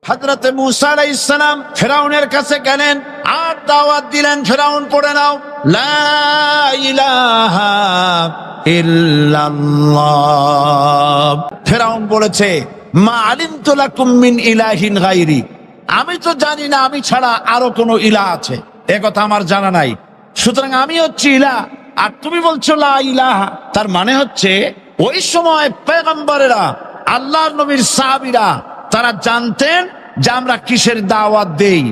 হযরতে মূসা আলাইহিস সালাম ফেরাউনের কাছে গেলেন আর দাওয়াত দিলেন, ফেরাউন পড়ে নাও লা ইলাহা ইল্লাল্লাহ। ফেরাউন বলেছে মা আলিমতু লাকুম মিন ইলাহিন গায়রি, আমি তো জানি না আমি ছাড়া আরো কোনো ইলাহ আছে, এ কথা আমার জানা নাই, সুতরাং আমি হচ্ছি ইলাহ আর তুমি বলছো লা ইলাহা। তার মানে হচ্ছে ওই সময় পয়গম্বরেরা, আল্লাহর নবীর সাহাবীরা তারা জানতেন যে আমরা কিসের দাওয়াত দেই,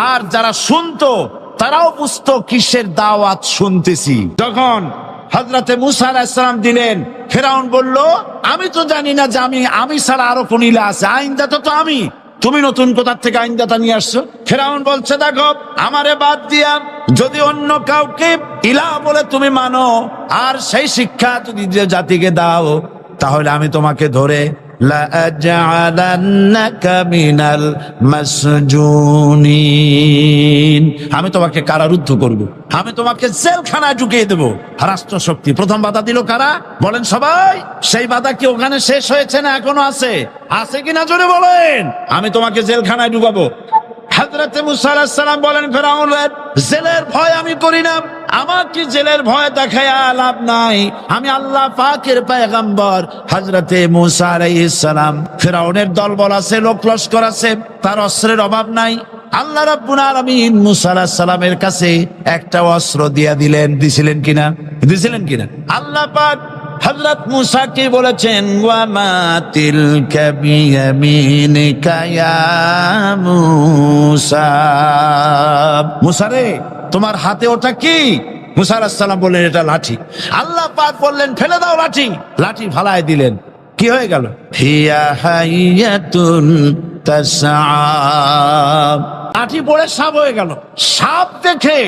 আর যারা শুনতো তারাও বুঝতো কিসের দাওয়াত শুনতেছি। যখন হযরতে মূসা আলাইহিস সালাম দিলেন, ফেরাউন বলল আমি তো জানি না যে আমি ছাড়া আরো কোন ইলাহ আছে, আইনদাতা তো আমি, তুমি নতুন কোথা থেকে আইনদাতা নিয়ে আসছো? ফেরাউন বলছে দেখো আমারে বাদ দিয়া যদি অন্য কাউকে ইলাহ বলে তুমি মানো আর সেই শিক্ষা যদি জাতিকে দাও, তাহলে আমি তোমাকে ধরে লাআজআলান্নাকা মিনাল মাসজুনিন, আমি তোমাকে কারারুদ্ধ করব, আমি তোমাকে জেলখানায় ঢুকিয়ে দেব। রাষ্ট্রশক্তি প্রথম বাধা দিল কারা? বলেন সবাই। সেই বাধা কি ওখানে শেষ হয়েছে না এখনো আছে? আছে কিনা জোরে বলেন। আমি তোমাকে জেলখানায় ঢুকাবো। হযরতে মূসা আলাইহিস সালাম বলেন ফেরাউনের জেলের ভয় আমি করি না, আমাকে জেলের ভয় দেখায়া লাভ নাই, আমি আল্লাহ পাকের পয়গম্বর। হযরতে মূসা আলাইহিস সালাম, ফেরাউনের দলবল আছে, লোক লস্কর আছে, তার অস্ত্রের অভাব নাই। আল্লাহ রাব্বুল আলামিন মূসা আলাইহিস সালামের কাছে একটা অস্ত্র দিয়া দিলেন, দিছিলেন কিনা? আল্লাহ পাক হযরত মূসা কে বলেছেন ওয়া মা তিলকা বিয়ামিনিকা ইয়া মূসা, মূসা রে তোমার হাতে ওটা কি? মূসা আলাইহিস সালাম বললেন এটা লাঠি। আল্লাহ পাক বললেন ফেলে দাও লাঠি, লাঠি ফালায় দিলেন। কি হয়ে গেল? হিয়া হাইয়াতুন তাসআ, লাঠি পড়ে সাপ হয়ে গেল। সাপ দেখে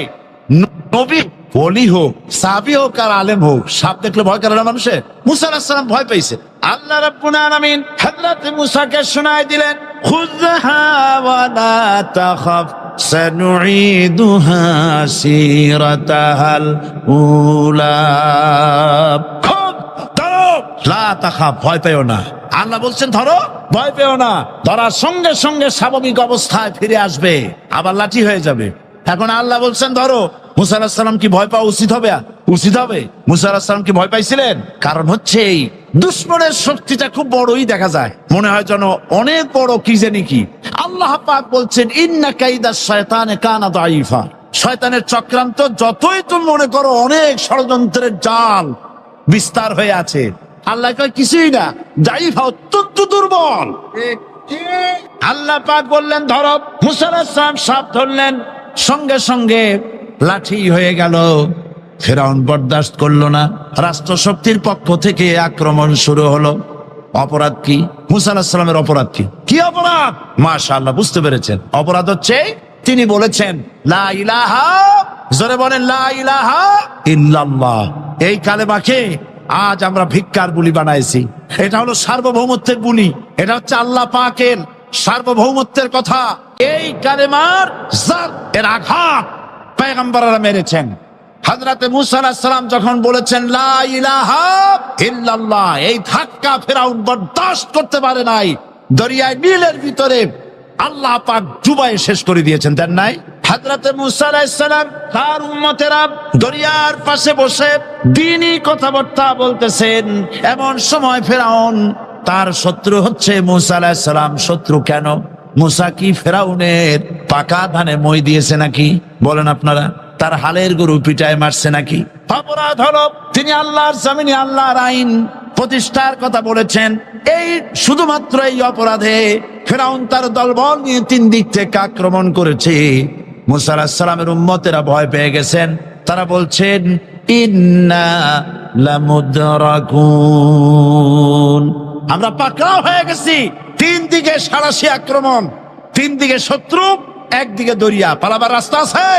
নবী ওলি হোক, সাহাবী হোক আর আলেম হোক, সাপ দেখলে ভয় করে না মানুষের? মূসা আলাইহিস সালাম ভয় পাইছে। আল্লাহ রাব্বুল আলামিন হযরত মূসাকে শোনায় দিলেন খুযহা ওয়া লা তাখাফ সানুঈদুহা সিরাতাহাল উলা, খুব ধরো, লা তাখাফ, ভয় পেও না। আল্লাহ বলছেন ধরো, ভয় পেও না। ধরার সঙ্গে সঙ্গে স্বাভাবিক অবস্থায় ফিরে আসবে, আবার লাঠি হয়ে যাবে। এখন আল্লাহ বলছেন ধরো, মূসা আলাইহিস সালাম কি ভয় পাওয়া উচিত হবে? মূসা আলাইহিস সালাম কি ভয় পাইছিলেন? কারণ হচ্ছে এই দুশমনের শক্তিটা খুব বড়ই দেখা যায়, মনে হয় যেন অনেক বড় কি জানি কি। আল্লাহ পাক বলছেন ইন্না কাইদাশ শায়তানে কানা দাঈফা, শয়তানের চক্রান্ত যতই তুমি মনে করো অনেক ষড়যন্ত্রের জাল বিস্তার হয়ে আছে, আল্লাহ কয় কিছুই না, দাঈফা অত্যন্ত দুর্বল। আল্লাহ পাক বললেন ধরো, মূসা আলাইহিস সালাম সাপ ধরলেন, সঙ্গে সঙ্গে লাঠি হয়ে গেল। ফেরাউন বরদাস্ত করলো না, রাষ্ট্রশক্তির পক্ষ থেকে আক্রমণ শুরু হলো। অপরাধ কি? মূসা আলাইহিস সালামের অপরাধ কি? কি অপরাধ? মাশাআল্লাহ বুঝতে পেরেছেন। অপরাধ হচ্ছে তিনি বলেছেন লা ইলাহা, জোরে বলেন লা ইলাহা ইল্লাল্লাহ। এই কালেমাকে আজ আমরা ভিক্ষার বুলি বানাইছি। এটা হলো সার্বভৌমত্বের বুলি, এটা হচ্ছে আল্লাহ পাকের সার্বভৌমত্বের কথা। এই কালেমার জাত, এর আঘাত পয়গম্বররা মেরেছেন। হযরতে মূসা আলাইহিস সালাম যখন বলেছেন লা ইলাহা ইল্লাল্লাহ, এই ধাক্কা ফেরাউন বরদাস্ত করতে পারে নাই। দরিয়ায় নীলের ভিতরে আল্লাহ পাক ডুবাই শেষ করে দিয়েছেন, দেন নাই? হযরতে মূসা আলাইহিস সালাম তার উম্মতেরা দরিয়ার পাশে বসে দ্বীনি কথাবার্তা বলতেছেন। এমন সময় ফেরাউন, তার শত্রু হচ্ছে মূসা আলাইহিস সালাম। শত্রু কেন? মূসা কি ফেরাউনের পাকা ধানে মই দিয়েছে নাকি? বলেন আপনারা। তার হালের গরু পিটায় মারছে নাকি? অপরাধ হলো তিনি আল্লাহর জমিনে আল্লাহর আইন প্রতিষ্ঠার কথা বলেছেন। এই শুধুমাত্র এই অপরাধে ফেরাউন তার দলবল নিয়ে 3 দিক থেকে আক্রমণ করেছে। মূসা আলাইহিস সালামের উম্মতেরা ভয় পেয়ে গেছেন। তারা বলছেন ইন্না লামুদরাকুন, আমরা পাকড়াও হয়ে গেছি। 3 দিকে সারাশি আক্রমণ, 3 দিকে শত্রু, একদিকে দরিয়া, পালাবার রাস্তা আছে?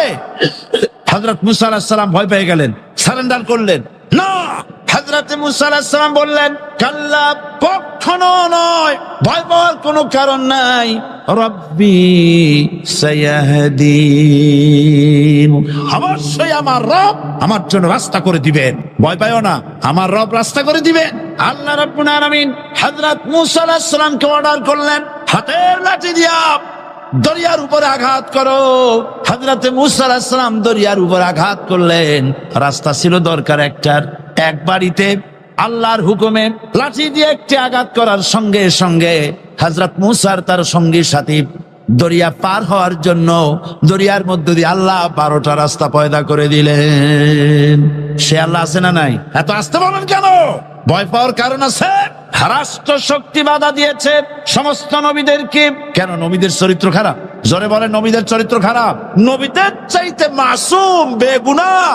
হযরত মূসা আলাইহিস সালাম ভয় পেয়ে গেলেন, সারেন্ডার করলেন না। হযরত মূসা আলাইহিস সালাম বললেন কাল্লা, কখনো নয়, ভয় পাওয়ার কোনো কারণ নাই। রব্বি সায়াহদিন, অবশ্যই আমার রব আমার জন্য রাস্তা করে দিবেন, ভয় পাইও না, আমার রব রাস্তা করে দিবেন। আল্লাহ রাব্বুল আলামিন হযরত মূসা আলাইহিস সালামকে অর্ডার করলেন হাতের লাঠি দিয়া দরিয়ার উপরে আঘাত করো। হযরতে মূসা আলাইহিস সালাম দরিয়ার উপর আঘাত করলেন। রাস্তা ছিল দরকার একটার, এক বাড়িতে আল্লাহর হুকুমে লাঠি দিয়ে একটি আঘাত করার সঙ্গে সঙ্গে হযরত মূসার তার সঙ্গী সাথী দরিয়া পার হওয়ার জন্য দরিয়ার মধ্যে দিয়ে আল্লাহ 12টা রাস্তা পয়দা করে দিলেন। সে আল্লাহ আছে না নাই? এত আসতে বলেন কেন? ভয় পাওয়ার কারণ আছে। রাষ্ট্র শক্তি বাধা দিয়েছে সমস্ত নবীদেরকে। কেন? নবীদের চরিত্র খারাপ? জোরে বলেন, নবীদের চরিত্র খারাপ? নবীদের চাইতে মাসুম বেগুনাহ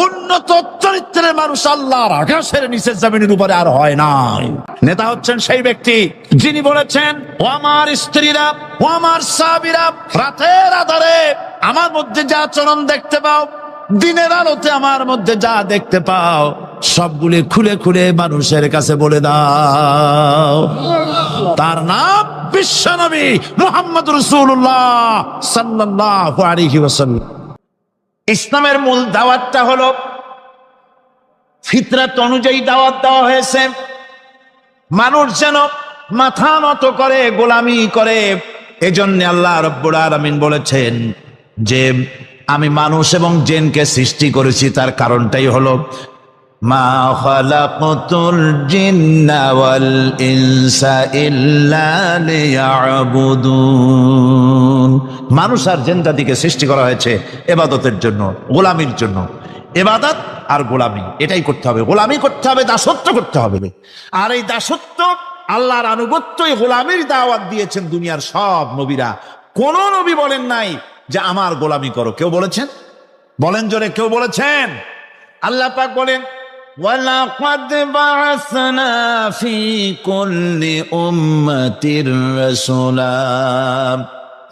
উন্নত চরিত্রের মানুষ আল্লাহর আকাশের নিচে জমিনের উপরে আর হয় নাই। নেতা হচ্ছেন সেই ব্যক্তি যিনি বলেছেন, ও আমার স্ত্রীরা, ও আমার সাহাবীরা, রাতের আধারে আমার মধ্যে যা আচরণ দেখতে পাও, দিনের আলোতে আমার মধ্যে যা দেখতে পাও, সবগুলি খুলে খুলে মানুষের কাছে বলে দাও। তার নাম বিশ্বনবী মুহাম্মদ রাসূলুল্লাহ সাল্লাল্লাহু আলাইহি ওয়াসাল্লাম। ইসলামের মূল দাওয়াতটা হলো ফিতরাত অনুযায়ী দাওয়াত দেওয়া হয়েছে। মানুষ যেন মাথা নত করে, গোলামি করে। এজন্য আল্লাহ রাব্বুল আলামিন বলেছেন যে আমি মানুষ এবং জিনকে সৃষ্টি করেছি, তার কারণটাই হলো মা খালাকতুল জিন্না ওয়াল ইনসা ইল্লা লিয়াবুদুন। মানুষ আর জিন জাতিকে সৃষ্টি করা হয়েছে ইবাদতের জন্য, গোলামির জন্য। ইবাদত আর গোলামি এটাই করতে হবে। গোলামি করতে হবে, দাসত্ব করতে হবে। আর এই দাসত্ব, আল্লাহর আনুগত্যই গোলামির দাওয়াত দিয়েছেন দুনিয়ার সব নবীরা। কোন নবী বলেন নাই যে আমার গোলামি করো। কেউ বলেছেন? বলেন জোরে, কেউ বলেছেন? আল্লাহ পাক বলেন, ওয়ালাকাদ বা'আসনা ফি কুল্লি উম্মাতির রাসূলা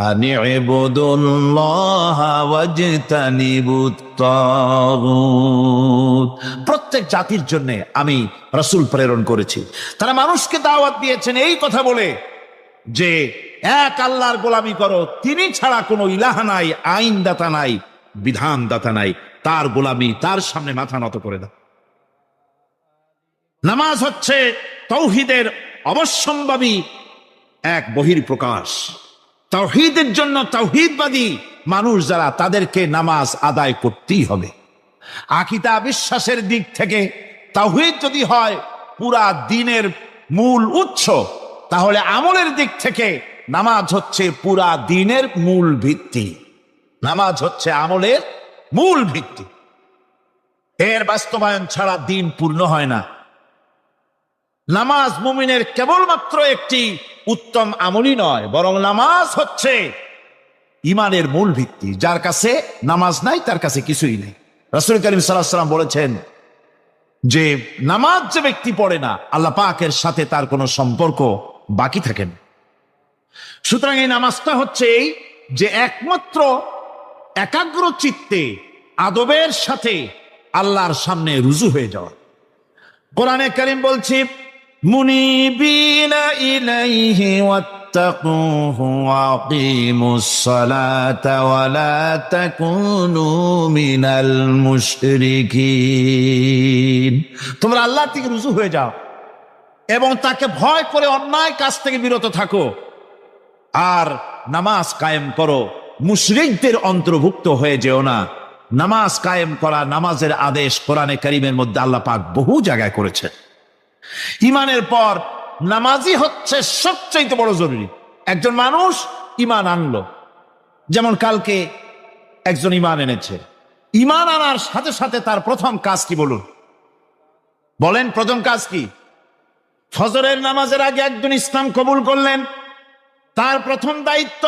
আন ইবুদুল্লাহা ওয়াজতানিবুত তাগুত। প্রত্যেক জাতির জন্য আমি রাসূল প্রেরণ করেছি। তারা মানুষকে দাওয়াত দিয়েছেন এই কথা বলে যে এক আল্লাহর গোলামি করো, তিনি ছাড়া কোনো ইলাহ নাই, আইনদাতা নাই, বিধানদাতা নাই। তার গোলামি, তার সামনে মাথা নত করে দাও। নামাজ হচ্ছে তাওহীদের অবশ্যম্ভাবী এক বহির্প্রকাশ। তাওহীদের জন্য তাওহীদবাদী মানুষ যারা, তাদেরকে নামাজ আদায় করতেই হবে। আকীদা বিশ্বাসের দিক থেকে তাওহীদ যদি হয় পুরা দ্বীনের মূল উৎস, তাহলে আমলের দিক থেকে নামাজ হচ্ছে পুরা দ্বীনের মূল ভিত্তি। নামাজ হচ্ছে আমলের মূল ভিত্তি। এর বাস্তবায়ন ছাড়া দ্বীন পূর্ণ হয় না। নামাজ মুমিনের কেবলমাত্র একটি উত্তম আমলই নয়, বরং নামাজ হচ্ছে ইমানের মূল ভিত্তি। যার কাছে নামাজ নাই তার কাছে কিছুই নেই। রাসূল করিম সাল্লাল্লাহু আলাইহি ওয়াসাল্লাম বলেছেন যে নামাজ যে ব্যক্তি পড়ে না, আল্লাহ পাকের সাথে তার কোনো সম্পর্ক বাকি থাকে না। সুতরাং এই নামাজটা হচ্ছে এই যে একমাত্র একাগ্র চিত্তে আদবের সাথে আল্লাহর সামনে রুজু হয়ে যাওয়া। কোরআনে কারীম বলছে, মুনিবিনা ইলাইহি ওয়াত্তাকুহু ওয়া আকিমুস সালাতা ওয়া লা তাকুনু মিনাল মুশরিকিন। তোমরা আল্লাহ থেকে রুজু হয়ে যাও এবং তাকে ভয় করে অন্যায় কাজ থেকে বিরত থাকো, আর নামাজ কায়েম করো। মুশরিকদের অন্তর্ভুক্ত হয়ে যেও না। নামাজ কায়েম করা, নামাজের আদেশ কোরআনে কারীমের মধ্যে আল্লাহ পাক বহু জায়গায় করেছেন। ইমানের পর নামাজই হচ্ছে সবচেয়ে বড় জরুরি। একজন মানুষ ইমান আনলো, যেমন কালকে একজন ইমান এনেছে। ইমান আনার সাথে সাথে তার প্রথম কাজ কি বলুন? বলেন, প্রথম কাজ কি? ফজরের নামাজের আগে একজন ইসলাম কবুল করলেন, তার প্রথম দায়িত্ব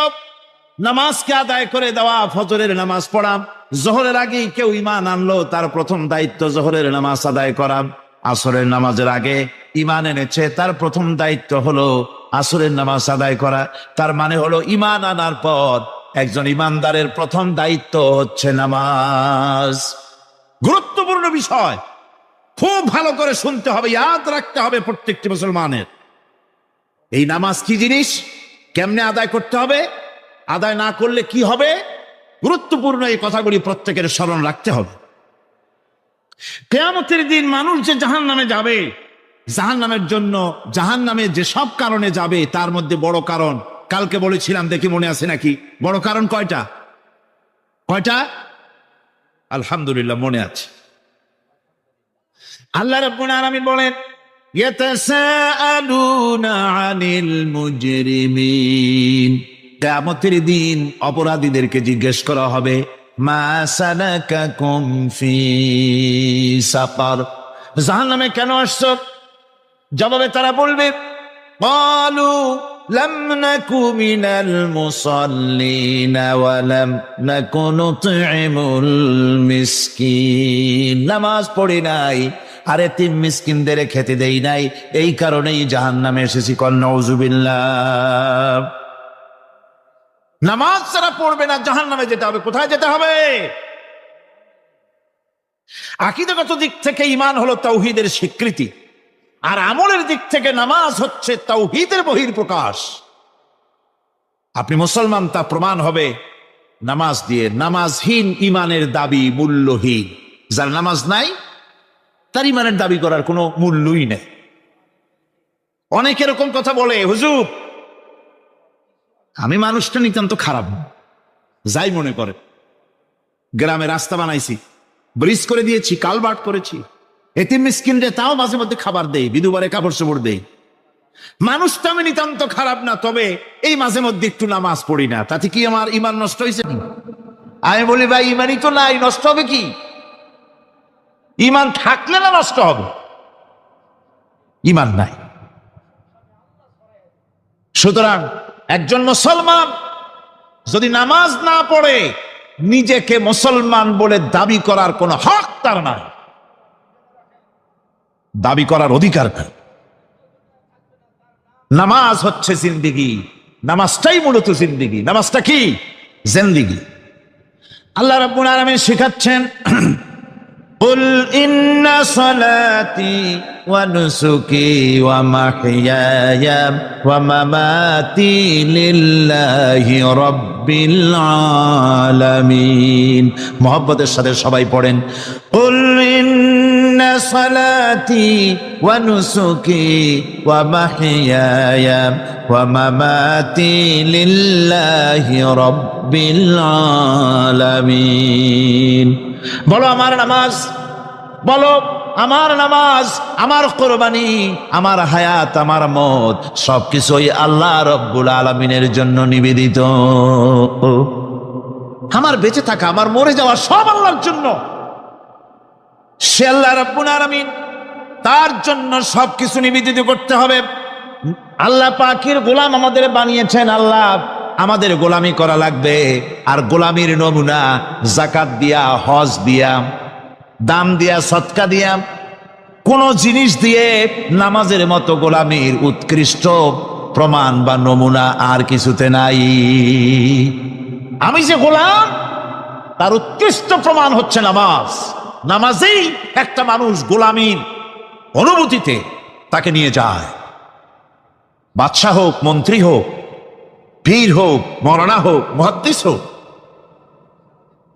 নামাজকে আদায় করে দেওয়া, ফজরের নামাজ পড়া। জোহরের আগেই কেউ ইমান আনলো, তার প্রথম দায়িত্ব জোহরের নামাজ আদায় করা। আসরের নামাজের আগে ইমান এনেছে, তার প্রথম দায়িত্ব হলো আসরের নামাজ আদায় করা। তার মানে হলো ইমান আনার পর একজন ইমানদারের প্রথম দায়িত্ব হচ্ছে নামাজ। গুরুত্বপূর্ণ বিষয়, খুব ভালো করে শুনতে হবে, ইয়াদ রাখতে হবে প্রত্যেকটি মুসলমানের। এই নামাজ কি জিনিস, কেমনে আদায় করতে হবে, আদায় না করলে কি হবে, গুরুত্বপূর্ণ এই কথাগুলি প্রত্যেকের স্মরণ রাখতে হবে। কিয়ামতের দিন মানুষ যে জাহান্নামে যাবে, জাহান্নামের জন্য, জাহান্নামে যে সব কারণে যাবে, তার মধ্যে বড় কারণ কালকে বলেছিলাম, দেখি মনে আছে নাকি? বড় কারণ কয়টা? কয়টা? আলহামদুলিল্লাহ মনে আছে। আল্লাহ রাব্বুল আলামিন বলেন, ইয়াতাসাআলুনা আনিল মুজরিমিন, কিয়ামতের দিন অপরাধীদেরকে জিজ্ঞেস করা হবে, মা সালাকাকুম ফি সাকার, জাহান্নামে কেন আসছো? জবাবে তারা বলবে, ক্বালু লাম নাকু মিনাল মুসাল্লিন ওয়া লাম নাকু নুতঈমুল মিসকিন, নামাজ পড়ি নাই আর এতিম মিসকিনদের খেতে দেই নাই, এই কারণেই জাহান্নামে এসেছি। কল নাউযুবিল্লাহ। নামাজ যারা পড়বে না জাহান্নামে যেতে হবে। কোথায় যেতে হবে? আকীদাগত দিক থেকে ঈমান হলো তাওহীদের স্বীকৃতি, আর আমলের দিক থেকে নামাজ হচ্ছে তাওহীদের বহিঃপ্রকাশ। আপনি মুসলমান তা প্রমাণ হবে নামাজ দিয়ে। নামাজহীন ঈমানের দাবি মূল্যহীন। যার নামাজ নাই তার ঈমানের দাবি করার কোনো মূল্যই নেই। অনেক এরকম কথা বলে, হুজুর আমি মানুষটা নিতান্ত খারাপ না, যাই মনে করে, গ্রামে রাস্তা বানাইছি, ব্রিজ করে দিয়েছি, কালভার্ট করেছি, এতিম মিসকিনরে তাও মাঝে মধ্যে খাবার দেই, বিধবারে কাপড় চোপড় দেই, মানুষটা আমি নিতান্ত খারাপ না, তবে এই মাঝে মধ্যে একটু নামাজ পড়ি না, তাতে কি আমার ঈমান নষ্ট হয়েছে? আমি বলি, ভাই ঈমানই তো নাই, নষ্ট হবে কি? ঈমান থাকলে না নষ্ট হবে? ঈমান নাই। সুতরাং একজন মুসলমান যদি নামাজ না পড়ে, নিজেকে মুসলমান বলে দাবি করার কোনো হক তার নাই, দাবি করার অধিকার নাই। নামাজ হচ্ছে জিন্দেগি, নামাজটাই মূলত জিন্দেগি। নামাজটা কি? জিন্দেগি। আল্লাহ রাব্বুল আলামিন শেখাচ্ছেন, কুল ইন্না সালাতি ওয়া নুসুকি ওয়া মাহইয়ায়া ওয়া মামাতি লিল্লাহি রাব্বিল আলামিন। মুহাব্বতের সাথে সবাই পড়েন, কুল ইন্না সালাতি ওয়া নুসুকি ওয়া মাহইয়ায়া ওয়া মামাতি লিল্লাহি রাব্বিল আলামিন। বলো আমার নামাজ, বলো আমার নামাজ, আমার কোরবানি, আমার হায়াত, আমার মত সবকিছুই আল্লাহ রব্বুল আলামিনের জন্য নিবেদিত। আমার বেঁচে থাকা, আমার মরে যাওয়া সব আল্লাহর জন্য। সে আল্লাহ রব্বুল আলামিন, তার জন্য সবকিছু নিবেদিত করতে হবে। আল্লাহ পাকের গোলাম আমাদের বানিয়েছেন, আল্লাহ আমাদের গোলামি করা লাগবে। আর গোলামির নমুনা যাকাত দিয়া, হজ দিয়া, দাম দিয়া, সদকা দিয়া, কোন জিনিস দিয়ে নামাজের মতো গোলামির উৎকৃষ্ট প্রমাণ বা নমুনা আর কিছুতে নাই। আমি যে গোলাম তার উৎকৃষ্ট প্রমাণ হচ্ছে নামাজ। নামাজেই একটা মানুষ গোলামির অনুভূতিতে তাকে নিয়ে যায়। বাদশাহ হোক, মন্ত্রী হোক, পীর হোক, মৌলানা হোক, মুহাদ্দিস হোক,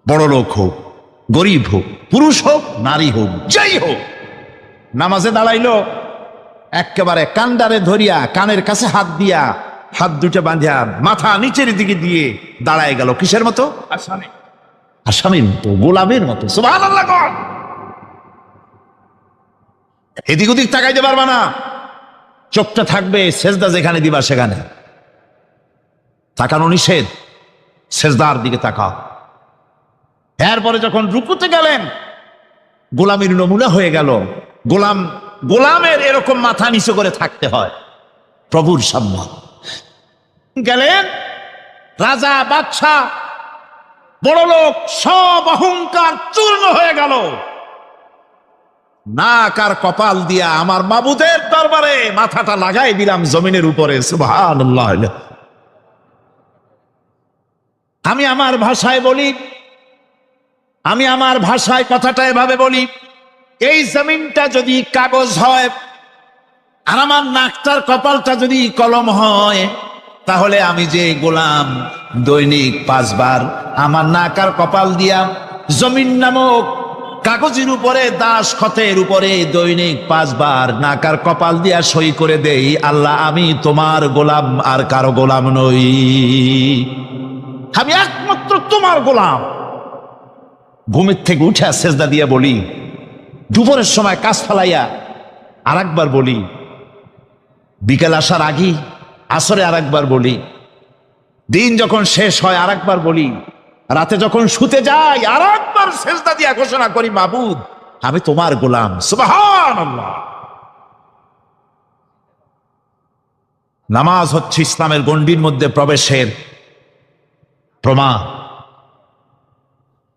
বড় লোক হোক, গরিব হোক, পুরুষ হোক, নারী হোক, যাই হোক, নামাজে দাঁড়াইলো, একেবারে কান্ডারে ধরিয়া, কানের কাছে হাত দিয়া, হাত দুটো বাঁধিয়া, মাথা নিচের দিকে দিয়ে দাঁড়ায় গেল। কিসের মতো? আসামি, আসামির মতো, গোলামের মতো। সুবহানাল্লাহ। এদিক ওদিক তাকাইতে পারবা না, চোখটা থাকবে সেজদা যেখানে দিবা সেখানে। তাকানো নিষেধ, সেজদার দিকে তাকাও। এরপরে যখন রুকুতে গেলেন, গোলামের নমুনা হয়ে গেল। গোলামের এরকম মাথা নিচু করে থাকতে হয় প্রভুর সামনে। গেলেন, রাজা, বাদশা, বড় লোক, সব অহংকার চূর্ণ হয়ে গেল। নাক আর কপাল দিয়া আমার মাবুদের দরবারে মাথাটা লাগাই দিলাম জমিনের উপরে। সুবহানাল্লাহ। আমি আমার ভাষায় বলি, আমি আমার ভাষায় কথাটা এভাবে বলি, এই জমিনটা যদি কাগজ হয় আর আমার নাকটার কপালটা যদি কলম হয়, তাহলে আমি যে গোলাম দৈনিক 5 বার আমার নাক আর কপাল দিয়া জমিন নামক কাগজের উপরে দাস খতের উপরে দৈনিক 5 বার নাকার কপাল দিয়া সই করে দেই, আল্লাহ আমি তোমার গোলাম, আর কারো গোলাম নই, আমি একমাত্র তোমার গোলাম। ঘুমের থেকে উঠে সেজদা দিয়ে বলি, দুপুরের সময় কাজ ফেলাইয়া আর একবার বলি, বিকেল আসার আগে আসরে আর একবার বলি, দিন যখন শেষ হয় আর একবার বলি, রাতে যখন শুতে যাই আর একবার সেজদা দিয়া ঘোষণা করি, মাবুদ আমি তোমার গোলাম। সুবহানাল্লাহ। নামাজ হচ্ছে ইসলামের গণ্ডির মধ্যে প্রবেশের প্রমাণ।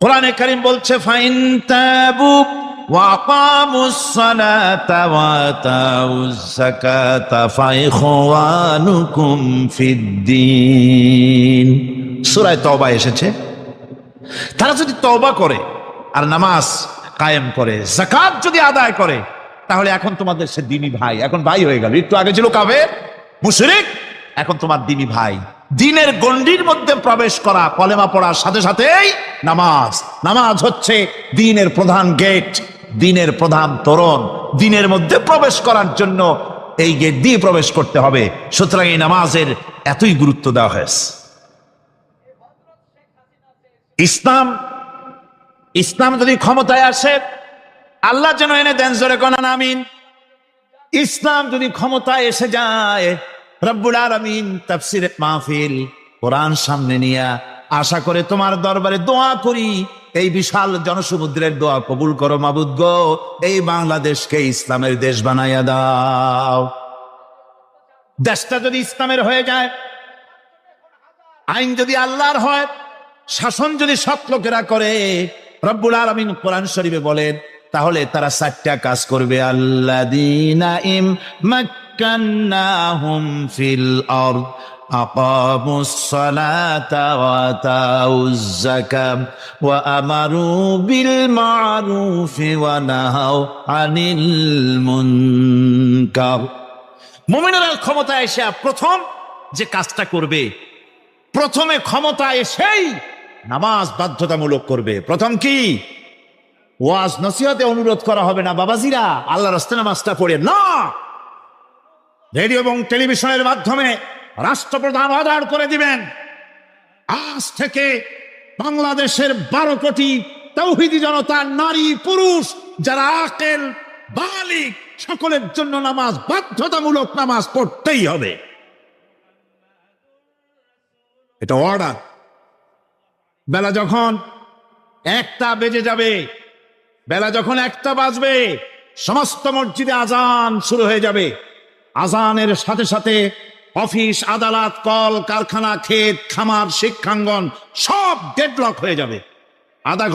কোরআনে কারীম বলছে, ফাইন তাবু ওয়া আকামুস সালাতা ওয়া আতাউজ যাকাতা ফাইখওয়ানুকুম ফিদ্দীন। সূরা তওবা এসেছে, তারা যদি তওবা করে আর নামাজ কায়েম করে, যাকাত যদি আদায় করে, তাহলে এখন তোমাদের সে দ্বীনি ভাই, এখন ভাই হয়ে গেল। একটু আগে ছিল কাফের মুশরিক, এখন তোমার দ্বীনি ভাই। দ্বীনের গণ্ডির মধ্যে প্রবেশ করা, কলেমা পড়ার সাথে সাথেই নামাজ। নামাজ হচ্ছে দ্বীনের প্রধান গেট, দ্বীনের প্রধান তোরণ। দ্বীনের মধ্যে প্রবেশ করার জন্য এই গেট দিয়ে প্রবেশ করতে হবে। সুতরাং এই নামাজের এতই গুরুত্ব দেওয়া হয়েছে। ইসলাম যদি ক্ষমতায় আসে, আল্লাহ যেন এনে দেন, জোরে কোন আমিন। ইসলাম যদি ক্ষমতায় এসে যায়, রব্বুল আলামিন তাফসীরে মাহফিল কোরআন সামনে নিয়ে আশা করে তোমার দরবারে দোয়া করি, এই বিশাল জনসমুদ্রের দোয়া কবুল করো মাবুদ গো, এই বাংলাদেশকে ইসলামের দেশ বানাইয়া দাও। দেশটা যদি ইসলামের হয়ে যায়, আইন যদি আল্লাহর হয়, শাসন যদি সৎ লোকেরা করে, রব্বুল আলামিন কোরআন শরীফে বলেন, তাহলে তারা 4টা কাজ করবে। আল্লাযীনা ইম্মাক্কান্নাহুম ফিল আরদ আকামুস সালাতা ওয়া আতাউজ যাকাত ওয়া আমারু বিল মা'রুফি ওয়া নাহাউ আনিল মুনকার। মুমিনেরা ক্ষমতায় এসে প্রথম যে কাজটা করবে, প্রথমে ক্ষমতা এসেই নামাজ বাধ্যতামূলক করবে। প্রথম কি? ওয়াজ নসিহতে অনুরোধ করা হবে না, বাবাজিরা আল্লাহর রাস্তায় নামাজটা পড়ে না। রেডিও এবং টেলিভিশনের মাধ্যমে রাষ্ট্রপ্রধান অর্ডার করে দিবেন, আজ থেকে বাংলাদেশের 12 কোটি তাওহীদি জনতা, নারী পুরুষ যারা আকেল বালিগ, সকলের জন্য নামাজ বাধ্যতামূলক, নামাজ পড়তেই হবে। এটা অর্ডার। বেলা যখন 1টা বেজে যাবে, বেলা যখন 1টা বাজবে, সমস্ত মসজিদে আজান শুরু হয়ে যাবে। আজানের সাথে সাথে অফিস, আদালত, কল কারখানা, ক্ষেত খামার, শিক্ষাঙ্গন সব ডেডলক হয়ে যাবে। আধা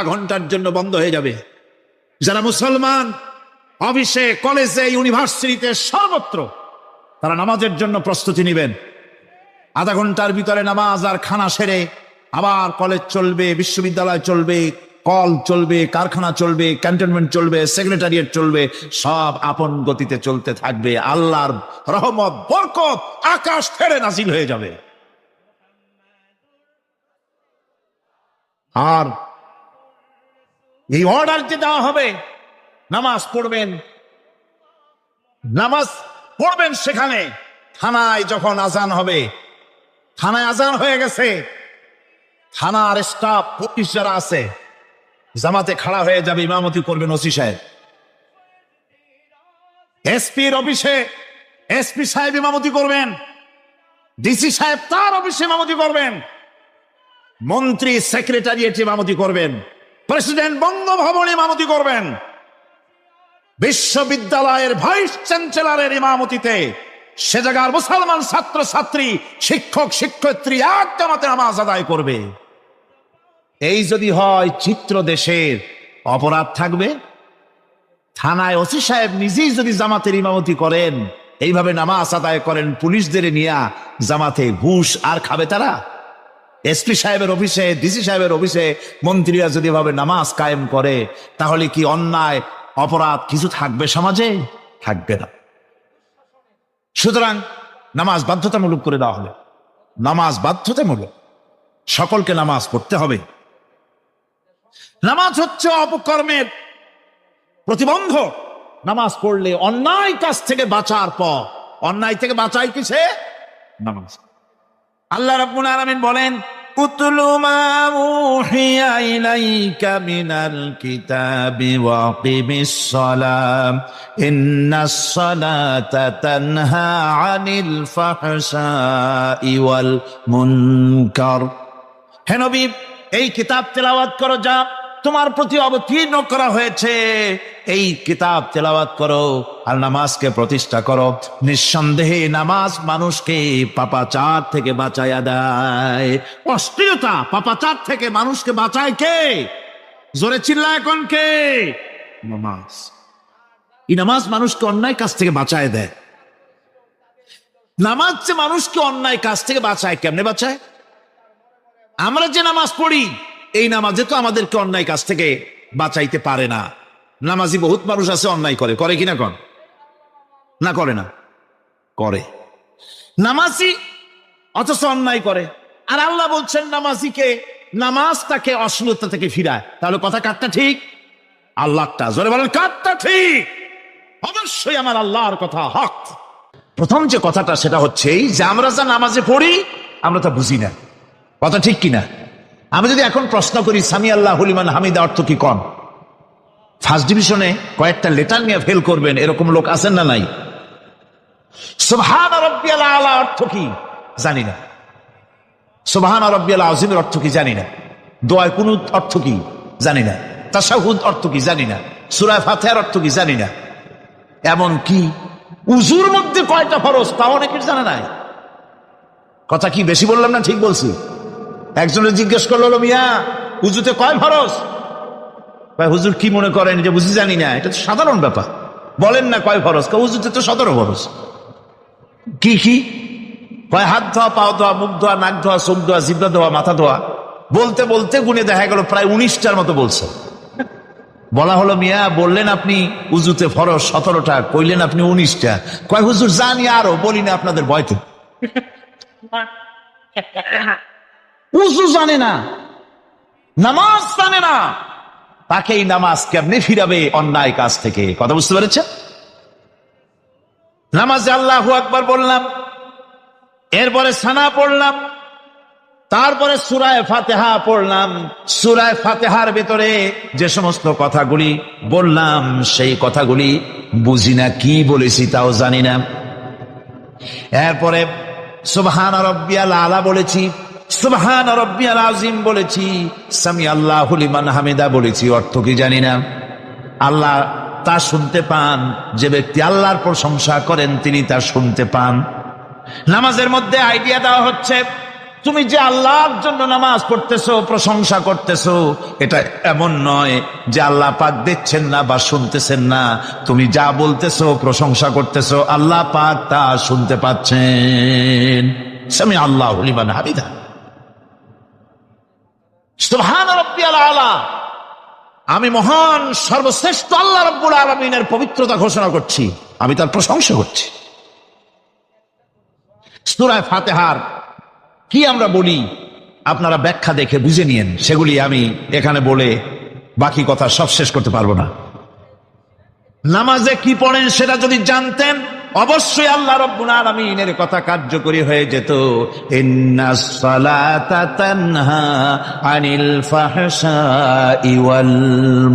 ঘন্টার জন্য বন্ধ হয়ে যাবে। যারা মুসলমান অফিসে, কলেজে, ইউনিভার্সিটিতে, সর্বত্র তারা নামাজের জন্য প্রস্তুতি নেবেন। আধা ঘন্টার ভিতরে নামাজ আর খানা সেরে আবার কলেজ চলবে, বিশ্ববিদ্যালয় চলবে, কল চলবে, কারখানা চলবে, ক্যান্টনমেন্ট চলবে, সেক্রেটারিয়েট চলবে, সব আপন গতিতে চলতে থাকবে। আল্লাহর রহমত, বরকত আকাশ থেকে নাজিল হয়ে যাবে। আর এই অর্ডার যে দেওয়া হবে, নামাজ পড়বেন সেখানে। থানায় যখন আজান হবে, থানায় আজান হয়ে গেছে, থানার স্টাফ, পুলিশ যারা আছে জামাতে খাড়া হয়ে যাবে, ইমামতি করবেন ওসি সাহেব। এসপির অফিসে এসপি সাহেব ইমামতি করবেন, ডিসি সাহেব তার অফিসে ইমামতি করবেন, মন্ত্রী সেক্রেটারিয়েট ইমামতি করবেন, প্রেসিডেন্ট বঙ্গভবনে ইমামতি করবেন, বিশ্ববিদ্যালয়ের ভাইস চ্যান্সেলরের ইমামতিতে সে জায়গার মুসলমান ছাত্র ছাত্রী, শিক্ষক শিক্ষয়িত্রী এক জামাতে নামাজ আদায় করবে। এই যদি হয় চিত্র দেশের, অপরাধ থাকবে। থানায় ওসি সাহেব নিজেই যদি জামাতের ইমামতি করেন, এইভাবে নামাজ আদায় করেন পুলিশদের নিয়ে জামাতে, ঘুষ আর খাবে তারা? এসপি সাহেবের অফিসে, ডিসি সাহেবের অফিসে মন্ত্রীরা যদি এভাবে নামাজ কায়েম করে, তাহলে কি অন্যায় অপরাধ কিছু থাকবে সমাজে? থাকবে না। সুতরাং নামাজ বাধ্যতামূলক করে দেওয়া হবে। নামাজ বাধ্যতামূলক, সকলকে নামাজ পড়তে হবে। নামাজ হচ্ছে অপকর্মের প্রতিবন্ধক। নামাজ পড়লে অন্যায় কাজ থেকে বাঁচার পর, অন্যায় থেকে বাঁচাই কিসে? নামাজ। আল্লাহ রাব্বুল আলামিন বলেন, উতলু মা উহিয়া ইলাইকা মিনাল কিতাবি ওয়া আকিমিস সালাম ইন্নাস সালাতা তানহা আনিল ফাহশাই ওয়াল মুনকার। হে নবী, এই কিতাব তেলাওয়াত করো যা তোমার প্রতি অবতীর্ণ করা হয়েছে, এই কিতাব তেলাওয়াত করো আর নামাজকে প্রতিষ্ঠা করো। নিঃসন্দেহে নামাজ মানুষকে পাপাচার থেকে বাঁচায়া দেয়। অশ্লীলতা, পাপাচার থেকে মানুষকে বাঁচায় কে? জোরে চিল্লায় কোন কে? নামাজ। এই নামাজ মানুষকে অন্যায় কাজ থেকে বাঁচায় দেয়। নামাজ যে মানুষকে অন্যায় কাজ থেকে বাঁচায়, কেমনে বাঁচায়? আমরা যে নামাজ পড়ি, এই নামাজে তো আমাদেরকে অন্যায় কাজ থেকে বাঁচাইতে পারে না। নামাজি বহুত মানুষ আছে অন্যায় করে, করে কিনা? কন না, করে না? করে। নামাজি অথচ অন্যায় করে। আর আল্লাহ বলছেন নামাজিকে, নামাজ তাকে অশ্লীলতা থেকে ফিরায়। তাহলে কথা কারটা ঠিক? আল্লাহটা। জোরে বলেন, কারটা ঠিক? অবশ্যই আমার আল্লাহর কথা হক। প্রথম যে কথাটা সেটা হচ্ছে এই যে আমরা যা নামাজে পড়ি আমরা তা বুঝি না। কথা ঠিক কিনা? আমি যদি এখন প্রশ্ন করি সামি আল্লাহু লিমান হামিদা অর্থ কি, কন? ফার্স্ট ডিভিশনে কয়েকটা লেটার নিয়ে ফেল করবেন, এরকম লোক আছেন না নাই? সুবহান রাব্বিয়াল আলা অর্থ কি জানি না। সুবহান রাব্বিয়াল আযীমের অর্থ কি জানি না। দোয়া কুনুত অর্থ কি জানি না। তাশাহুদ অর্থ কি জানি না। সূরা ফাতিহার অর্থ কি জানি না। এমন কি উযুর মধ্যে কয়টা ফরজ তাও অনেকের জানা নাই। কথা কি বেশি বললাম না ঠিক বলছি? একজনের জিজ্ঞেস করলো, মিয়া উযুতে কয় ফরজ? ভাই হুজুর কি মনে করেন যে বুঝি জানি না? এটা তো সাধারণ ব্যাপার, বলেন না কয় ফরজ? উযুতে তো 17 ফরজ। কি কি কয়? হাত ধোয়া, পাও ধোয়া, মুখ ধোয়া, নাক ধোয়া, চোখ ধোয়া, জিহ্বা ধোয়া, মাথা ধোয়া। বলতে বলতে গুনে দেখা গেল প্রায় 19টার মতো বলছে। বলা হলো, মিয়া বললেন আপনি উযুতে ফরজ 17টা, কইলেন আপনি 19টা। কয় হুজুর জানি আরো, বলি না আপনাদের ভয়তে। উযু জানে না, নামাজ জানে না, তাকে এই নামাজ কেমনে ফিরাবে অন্যায় কাজ থেকে? কথা বুঝতে পেরেছেন? নামাজে আল্লাহু আকবার বললাম, এরপরে সানা পড়লাম, তারপরে সূরা ফাতিহা পড়লাম। সূরা ফাতিহার ভেতরে যে সমস্ত কথাগুলি বললাম সেই কথাগুলি বুঝি না, কি বলেছি তাও জানি না। এরপরে সুবহান রাব্বিয়াল আলা বলেছি, সুবহান রাব্বিয়াল আযীম বলেছি, সামি আল্লাহু লিমান হামিদা বলেছি, অর্থ কি জানি না। আল্লাহ তা শুনতে পান, যে ব্যক্তি আল্লাহর প্রশংসা করেন তিনি তা শুনতে পান। নামাজের মধ্যে আইডিয়া দেওয়া হচ্ছে, তুমি যে আল্লাহর জন্য নামাজ পড়তেছো, প্রশংসা করতেছো, এটা এমন নয় যে আল্লাহ পাক দেখছেন না বা শুনতেছেন না। তুমি যা বলতেছো, প্রশংসা করতেছো, আল্লাহ পাক তা শুনতে পাচ্ছেন। সামি আল্লাহু লিমান হামিদা। সুবহান রাব্বিয়াল আলা। আমি মহান সর্বশ্রেষ্ঠ আল্লাহ রাব্বুল আলামিনের পবিত্রতা ঘোষণা করছি, আমি তার প্রশংসা করছি। সূরা ফাতিহার কি আমরা বলি আপনারা ব্যাখ্যা দেখে বুঝে নিয়েন, সেগুলি আমি এখানে বলে বাকি কথা সব শেষ করতে পারবো না। নামাজে কি পড়েন সেটা যদি জানতেন, অবশ্যই আল্লাহ রাব্বুল আলামিনের কথা কার্যকরী হয়ে যেত। ইন্নাস সালাতা তানহা আনিল ফাহশাই ওয়াল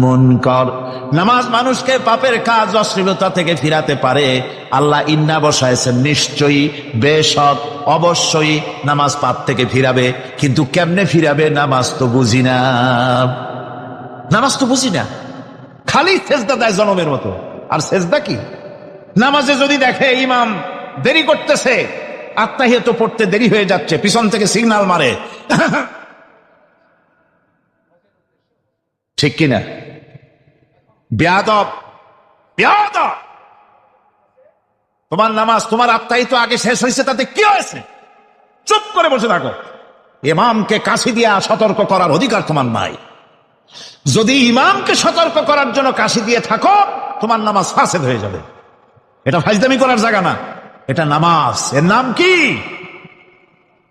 মুনকার। নামাজ মানুষকে পাপের কাজ, অশ্লীলতা থেকে ফিরাতে পারে। আল্লাহ ইন্না বসাইছেন, নিশ্চয়ই, বেশক, অবশ্যই নামাজ পাপ থেকে ফিরাবে। কিন্তু কেমনে ফিরাবে নামাজ তো বুঝি না। নামাজ তো বুঝি না, খালি সেজদা দেয় জনমের মতো। আর সেজদা কি? নামাজে যদি দেখে ইমাম দেরি করতেছে, আত্তাহিয়াত পড়তে দেরি হয়ে যাচ্ছে, পিছন থেকে সিগন্যাল মারে, ঠিক কিনা? বেয়াদব, বেয়াদব। তোমার নামাজ, তোমার আত্তাহিয়াত আগে শেষ হয়েছে, তাতে কি হয়েছে? চুপ করে বসে থাকো। ইমামকে কাশি দিয়া সতর্ক করার অধিকার তোমার নাই। যদি ইমামকে সতর্ক করার জন্য কাশি দিয়ে থাকো, তোমার নামাজ ফাসেদ হয়ে যাবে। এটা ফাজদামি করার জায়গা না, এটা নামাজ। এর নাম কি?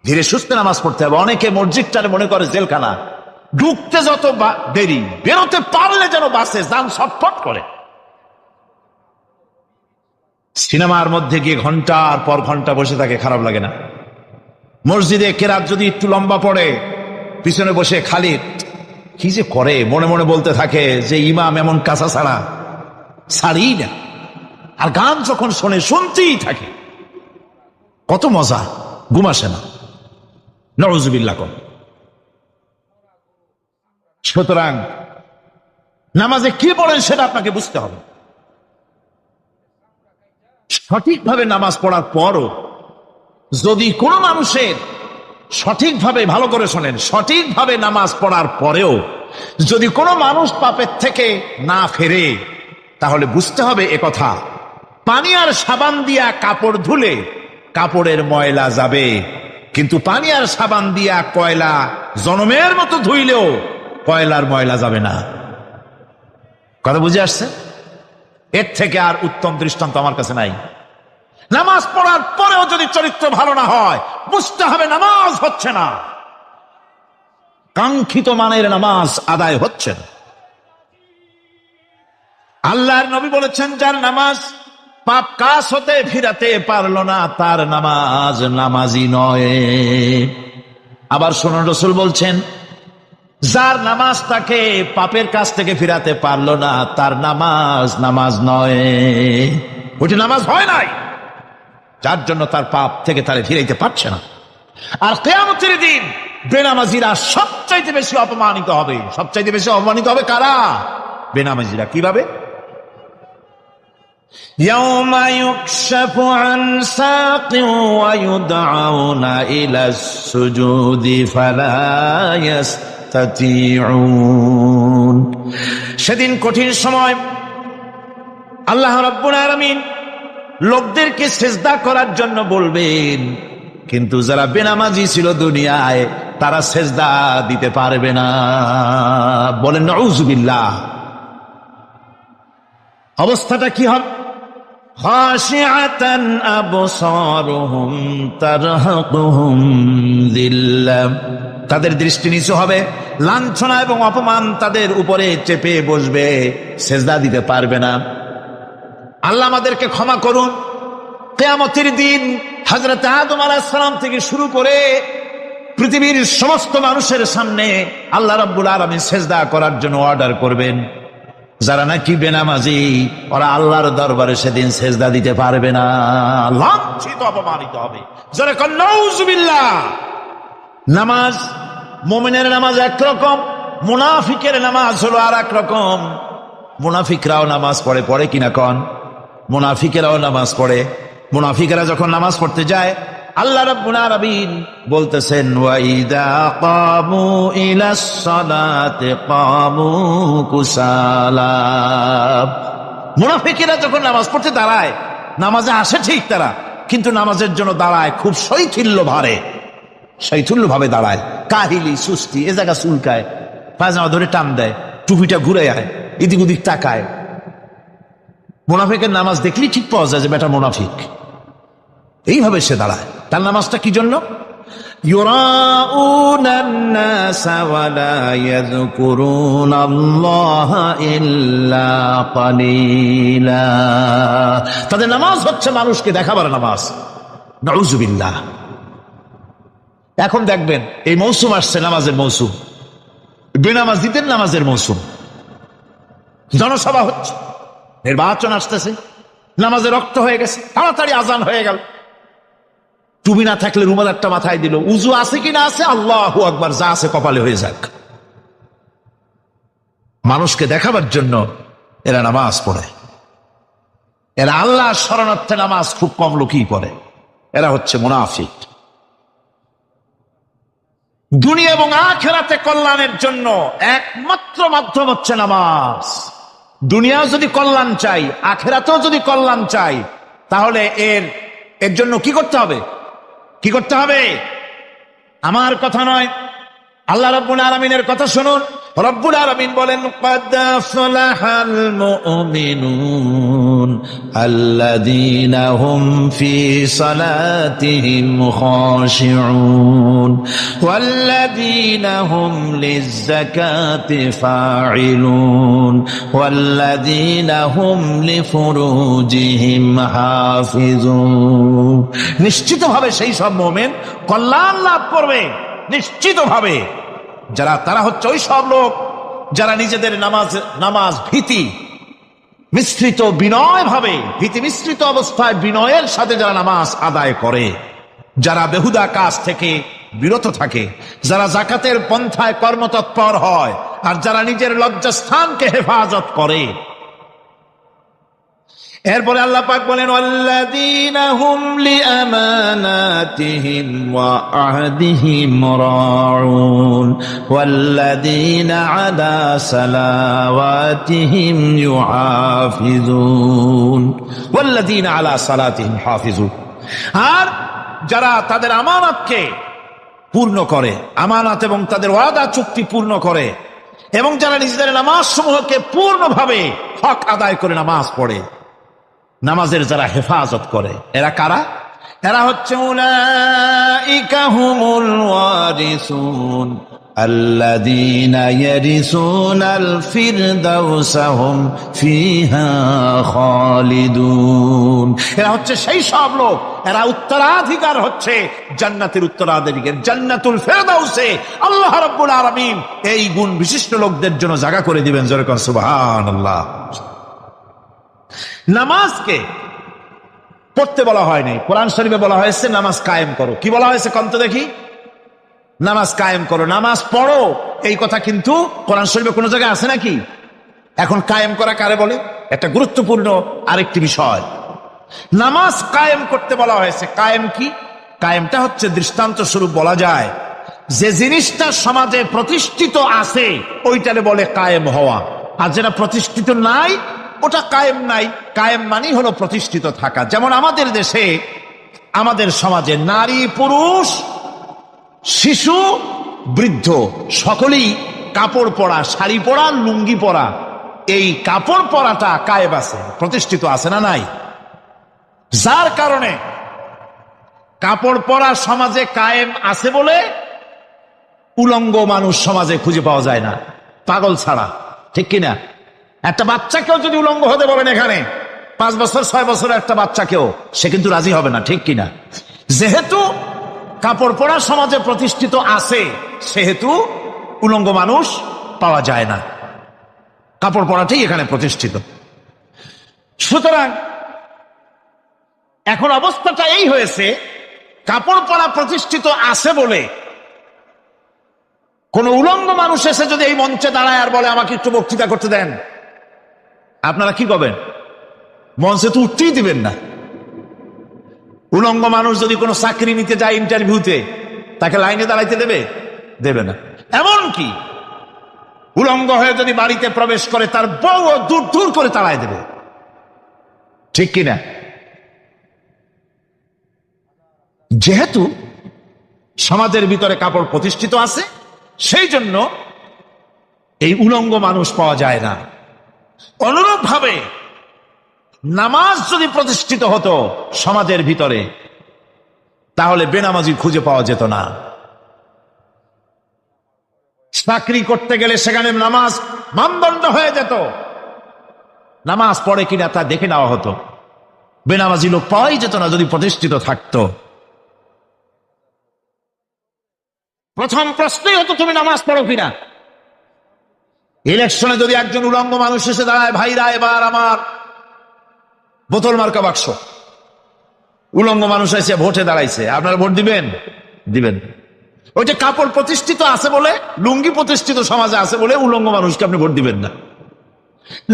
ধীরে সুস্থে নামাজ পড়তে হবে। অনেকে মসজিদটারে মনে করে জেলখানা। ঢুকতে যত দেরি, বেরোতে পারলে যেন বাসে যান ছটফট করে। সিনেমার মধ্যে গিয়ে ঘন্টার পর ঘন্টা বসে থাকে, খারাপ লাগে না? মসজিদে কেরাত যদি একটু লম্বা পড়ে, পিছনে বসে খালি কি যে করে, মনে মনে বলতে থাকে যে ইমাম এমন কাঁচা ছাড়া ছাড়ি না। আর গান যখন শোনে শুনতেই থাকে, কত মজা, ঘুম আসে না। নওয়াজুবিল্লাহ কর। সুতরাং নামাজে কি পড়েন সেটা আপনাকে বুঝতে হবে। সঠিকভাবে নামাজ পড়ার পরও যদি কোনো মানুষের সঠিকভাবে, ভালো করে শোনেন, সঠিকভাবে নামাজ পড়ার পরেও যদি কোনো মানুষ পাপের থেকে না ফেরে, তাহলে বুঝতে হবে একথা, পানি আর সাবান দিয়া কাপড় ধুলে কাপড়ের ময়লা যাবে, কিন্তু পানি আর সাবান দিয়া কয়লা জনমের মতো ধুইলেও কয়লার ময়লা যাবে না। কথা বুঝে আসছে? এর থেকে আর উত্তম দৃষ্টান্ত আমার কাছে নাই। নামাজ পড়ার পরেও যদি চরিত্র ভালো না হয়, বুঝতে হবে নামাজ হচ্ছে না, কাঙ্ক্ষিত মানের নামাজ আদায় হচ্ছে না। আল্লাহর নবী বলেছেন, যার নামাজ পাপ কাজ হতে ফিরাতে পারলো না, তার নামাজ নামাজি নয়। আবার শুনুন, রাসূল বলছেন, যার নামাজ তাকে পাপের কাছ থেকে ফিরাতে পারলো না, তার নামাজ নামাজ নয়, ওটি নামাজ হয় নাই, যার জন্য তার পাপ থেকে তারে ফিরাইতে পারছে না। আর কিয়ামতের দিন বেনামাজিরা সবচাইতে বেশি অপমানিত হবে। সবচাইতে বেশি অপমানিত হবে কারা? বেনামাজিরা। কিভাবে? يوم يكشف عن ساق ويدعون إلى السجود فلا يستطيعون। সেদিন কঠিন সময় আল্লাহ রাব্বুল আলামিন লোকদেরকে সিজদা করার জন্য বলবেন, কিন্তু যারা বেনামাজি ছিল দুনিয়ায়, তারা সিজদা দিতে পারবে না। বলেন নাউযুবিল্লাহ। অবস্থাটা কি হবে? খাশিআতান আবসারুহুম তারহাকুহুম যিল্লাহ। তাদের দৃষ্টি নিচু হবে, লাঞ্ছনা এবং অপমান তাদের উপরে চেপে বসবে, সিজদা দিতে পারবে না। আল্লাহ আমাদেরকে ক্ষমা করুন। কিয়ামতের দিন হযরত আদম আলাইহিস সালাম থেকে শুরু করে পৃথিবীর সমস্ত মানুষের সামনে আল্লাহ রাব্বুল আলামিন সিজদা করার জন্য অর্ডার করবেন। যারা নাকি বেনামাজি, ওরা আল্লাহর দরবারে সেদিন সিজদা দিতে পারবে না, লাঞ্ছিত, অপমানিত হবে। যারা কন নাউযুবিল্লাহ। নামাজ, মুমিনের নামাজ একরকম, মুনাফিকের নামাজ হলো আর এক রকম। মুনাফিকরাও নামাজ পড়ে, পড়ে কিনা কন? মুনাফিকেরাও নামাজ পড়ে। মুনাফিকেরা যখন নামাজ পড়তে যায়, আল্লাহ রাব্বুল আলামিন বলতেছেন, ওয়াইদা কামু ইলাস সালাতি কামু কুসালা। মুনাফিকেরা যখন নামাজ পড়তে দাঁড়ায়, নামাজে আসে ঠিক তারা, কিন্তু নামাজের জন্য দাঁড়ায় খুব শৈথিল্য ভারে, শৈথিল্য ভাবে দাঁড়ায়, কাহিলি, সুস্তি, এ জায়গা চুলকায়, পায়জামা ধরে টান দেয়, টুপিটা ঘুরে আয়, এদিক ওদিক তাকায়। মুনাফিকের নামাজ দেখলেই ঠিক পাওয়া যায় যে বেটা মুনাফিক। এইভাবে সে দাঁড়ায়। তার নামাজটা কি জন্য? ইউরাউনান নাসা ওয়া লা ইয়াযকুরুনাল্লাহা ইল্লা কালিলা। তাদের নামাজ হচ্ছে মানুষকে দেখাবার নামাজ। নাউযুবিল্লাহ। এখন দেখবেন এই মৌসুম আসছে, নামাজের মৌসুম, বেনামাজিদের নামাজের মৌসুম। জনসভা হচ্ছে, নির্বাচন আসতেছে, নামাজে রক্ত হয়ে গেছে, তাড়াতাড়ি আজান হয়ে গেল, টুপি না থাকলে রুমাল একটা মাথায় দিল, উজু আছে কিনা আছে, আল্লাহু আকবার, যা আছে কপালে হয়ে যাক। মানুষকে দেখাবার জন্য এরা নামাজ পড়ে। এরা আল্লাহর শরণার্থে নামাজ খুব কম লোকই পড়ে। এরা হচ্ছে মুনাফিক। দুনিয়া এবং আখিরাতে কল্যাণের জন্য একমাত্র মাধ্যম হচ্ছে নামাজ। দুনিয়াও যদি কল্যাণ চাই, আখিরাতেও যদি কল্যাণ চাই, তাহলে এর জন্য কি করতে হবে? কি করতে হবে? আমার কথা নয়, আল্লাহ রাব্বুল আলামিনের কথা শুনুন। রব্বুল আলামিন বলেন, ক্বাদ আফলাহাল মুমিনুন الذين هم في صلاتهم خاشعون والذين هم للزكاة فاعلون والذين هم لفروجهم حافظون নিশ্চিতভাবে সেই সব মুমিন কল্যাণ লাভ করবে নিশ্চিতভাবে তারা হচ্ছে ওই সব লোক যারা নিজেদের নামাজ ভীতি মিশ্রিত বিনয় ভাবে ভীতি মিশ্রিত অবস্থায় বিনয়ের সাথে যারা নামাজ আদায় করে, যারা বেহুদা কাজ থেকে বিরত থাকে, যারা যাকাতের পন্থায় কর্মতৎপর হয়, আর যারা নিজের লজ্জাস্থানকে হেফাজত করে। এরপরে আল্লাহ পাক বলেন ওয়াল্লাযীনা হুম লিআমানাতিহিম ওয়া আহদিহিম রাউন ওয়াল্লাযীনা আলা সালাওয়াতিহিম ইউহাফিজুন ওয়াল্লাযীনা আলা সালাতিহিম হাফিজুন। আর যারা তাদের আমানতকে পূর্ণ করে, আমানত এবং তাদের ওয়াদা চুক্তি পূর্ণ করে, এবং যারা নিজেদের নামাজ সমূহকে পূর্ণভাবে হক আদায় করে নামাজ পড়ে, নামাজের যারা হেফাজত করে, এরা কারা? এরা হচ্ছে উলাইকা হুমুল ওয়ারিসুন আল্লাযীনা ইয়ারিসুনাল ফিরদাউসা হুম ফিহা খালিদুন। এরা হচ্ছে সেই সব লোক, এরা উত্তরাধিকার হচ্ছে জান্নাতের উত্তরাধিকার, জান্নাতুল ফিরদাউসে আল্লাহ রাব্বুল আলামিন এই গুণ বিশিষ্ট লোকদের জন্য জায়গা করে দিবেন। জোরে কোন সুবহানাল্লাহ। নামাজকে পড়তে বলা হয় নাই, কোরআন শরীফে বলা হয়েছে নামাজ কায়েম করো। কি বলা হয়েছে কন্ত দেখি? নামাজ কায়েম করো, নামাজ পড়ো। এই কথা কিন্তু কোরআন শরীফে কোনো জায়গায় আছে নাকি? এখন কায়েম করা কারে বলে? একটা গুরুত্বপূর্ণ আরেকটি বিষয়, নামাজ কায়েম করতে বলা হয়েছে। কায়েম কি? কায়েমটা হচ্ছে দৃষ্টান্ত স্বরূপ বলা যায় যে জিনিসটা সমাজে প্রতিষ্ঠিত আছে ওইটারে বলে কায়েম হওয়া, আর যেটা প্রতিষ্ঠিত নাই ওটা কায়েম নাই। কায়েম মানেই হলো প্রতিষ্ঠিত থাকা। যেমন আমাদের দেশে, আমাদের সমাজে নারী পুরুষ শিশু বৃদ্ধ সকলেই কাপড় পরা, শাড়ি পরা, লুঙ্গি পরা, এই কাপড় পরাটা কায়েম আছে, প্রতিষ্ঠিত আছে না নাই? যার কারণে কাপড় পরা সমাজে কায়েম আছে বলে উলঙ্গ মানুষ সমাজে খুঁজে পাওয়া যায় না, পাগল ছাড়া, ঠিক কিনা? একটা বাচ্চাকেও যদি উলঙ্গ হতে বলেন এখানে 5 বছর 6 বছর একটা বাচ্চাকেও, সে কিন্তু রাজি হবে না, ঠিক কিনা? যেহেতু কাপড় পরা সমাজে প্রতিষ্ঠিত আছে সেহেতু উলঙ্গ মানুষ পাওয়া যায় না, কাপড় পরাটাই এখানে প্রতিষ্ঠিত। সুতরাং এখন অবস্থাটা এই হয়েছে, কাপড় পরা প্রতিষ্ঠিত আছে বলে কোন উলঙ্গ মানুষ এসে যদি এই মঞ্চে দাঁড়ায় আর বলে আমাকে একটু বক্তৃতা করতে দেন, আপনারা কি করবেন? মঞ্চে তো উঠতেই দিবেন না। উলঙ্গ মানুষ যদি কোনো চাকরি নিতে যায় ইন্টারভিউতে, তাকে লাইনে দাঁড়াইতে দেবে? দেবে না। এমন কি উলঙ্গ হয়ে যদি বাড়িতে প্রবেশ করে তার বউ দূর দূর করে তাড়ায় দেবে, ঠিক কিনা? যেহেতু সমাজের ভিতরে কাপড় প্রতিষ্ঠিত আছে সেই জন্য এই উলঙ্গ মানুষ পাওয়া যায় না। অনুরূপ ভাবে নামাজ যদি প্রতিষ্ঠিত হতো সমাজের ভিতরে, তাহলে বেনামাজি খুঁজে পাওয়া যেত না। চাকরি করতে গেলে সেখানে নামাজ মানদণ্ড হয়ে যেত, নামাজ পড়ে কিনা তা দেখে নেওয়া হতো। বেনামাজি লোক পাওয়াই যেত না যদি প্রতিষ্ঠিত থাকতো। প্রথম প্রশ্নই হতো তুমি নামাজ পড়ো কিনা। ইলেকশনে যদি একজন উলঙ্গ মানুষ এসে দাঁড়ায়, ভাইরা এবার আমার বোতল মার্কা বাক্স, উলঙ্গ মানুষ এসে ভোটে দাঁড়াইছে, আপনারা ভোট দিবেন? দিবেন। ওই যে কাপড় প্রতিষ্ঠিত আছে বলে, লুঙ্গি প্রতিষ্ঠিত সমাজে আছে বলে উলঙ্গ মানুষকে আপনি ভোট দিবেন না।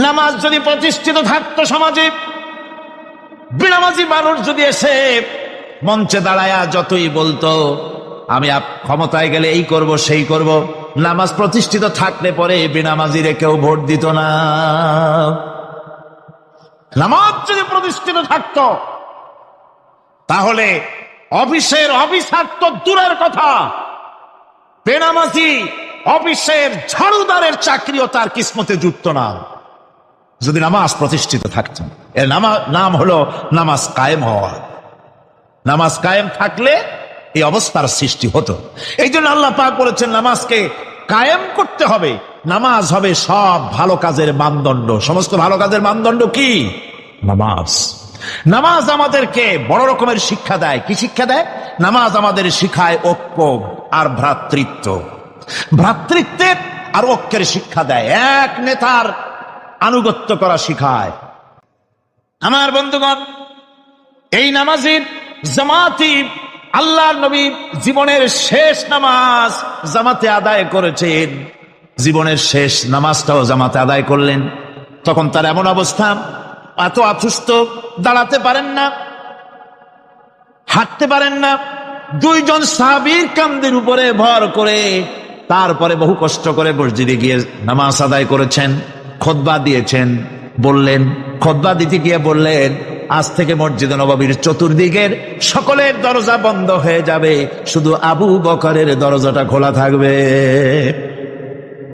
নামাজ যদি প্রতিষ্ঠিত থাকতো সমাজে, বেনামাজি মানুষ যদি এসে মঞ্চে দাঁড়ায়া যতই বলতো আমি ক্ষমতায় গেলে এই করব সেই করব, নামাজ প্রতিষ্ঠিত থাকলে পরে বেনামাজিরে কেউ ভোট দিত না। নামাজ যদি প্রতিষ্ঠিত থাকতো তাহলে অফিসের অফিসার তো দূরের কথা, বেনামাজি অফিসের ঝাড়ুদারের চাকরিও তার কিসমতে জুটত না। যদি নামাজ প্রতিষ্ঠিত থাকত। এর নাম হলো নামাজ কায়েম হওয়া। নামাজ কায়েম থাকলে এই অবস্থার সৃষ্টি হতো। এই জন্য আল্লাহ পাক বলেছেন নামাজকে কায়েম করতে হবে। নামাজ হবে সব ভালো কাজের মানদণ্ড। সমস্ত ভালো কাজের মানদণ্ড কি? নামাজ। নামাজ আমাদেরকে বড় রকমের শিক্ষা দেয়। কি শিক্ষা দেয়? নামাজ আমাদের শিখায় ঐক্য আর ভ্রাতৃত্ব। ভ্রাতৃত্বের আর ঐক্যের শিক্ষা দেয়। এক নেতার আনুগত্য করা শিখায়। আমার বন্ধুগণ, এই নামাজের জামাতি আল্লাহর নবী জীবনের শেষ নামাজ জামাতে আদায় করেছেন। জীবনের শেষ নামাজটাও জামাতে আদায় করলেন। তখন তার এমন অবস্থা, এত অসুস্থ, দাঁড়াতে পারেন না, হাঁটতে পারেন না। দুইজন সাহাবীর কাঁধের উপরে ভর করে তারপরে বহু কষ্ট করে মসজিদে গিয়ে নামাজ আদায় করেছেন। খুতবা দিয়েছেন। বললেন, খুতবা দিতে গিয়ে বললেন, আজ থেকে মসজিদে নববীর চতুর্দিকের সকলের দরজা বন্ধ হয়ে যাবে, শুধু আবু বকরের দরজাটা খোলা থাকবে।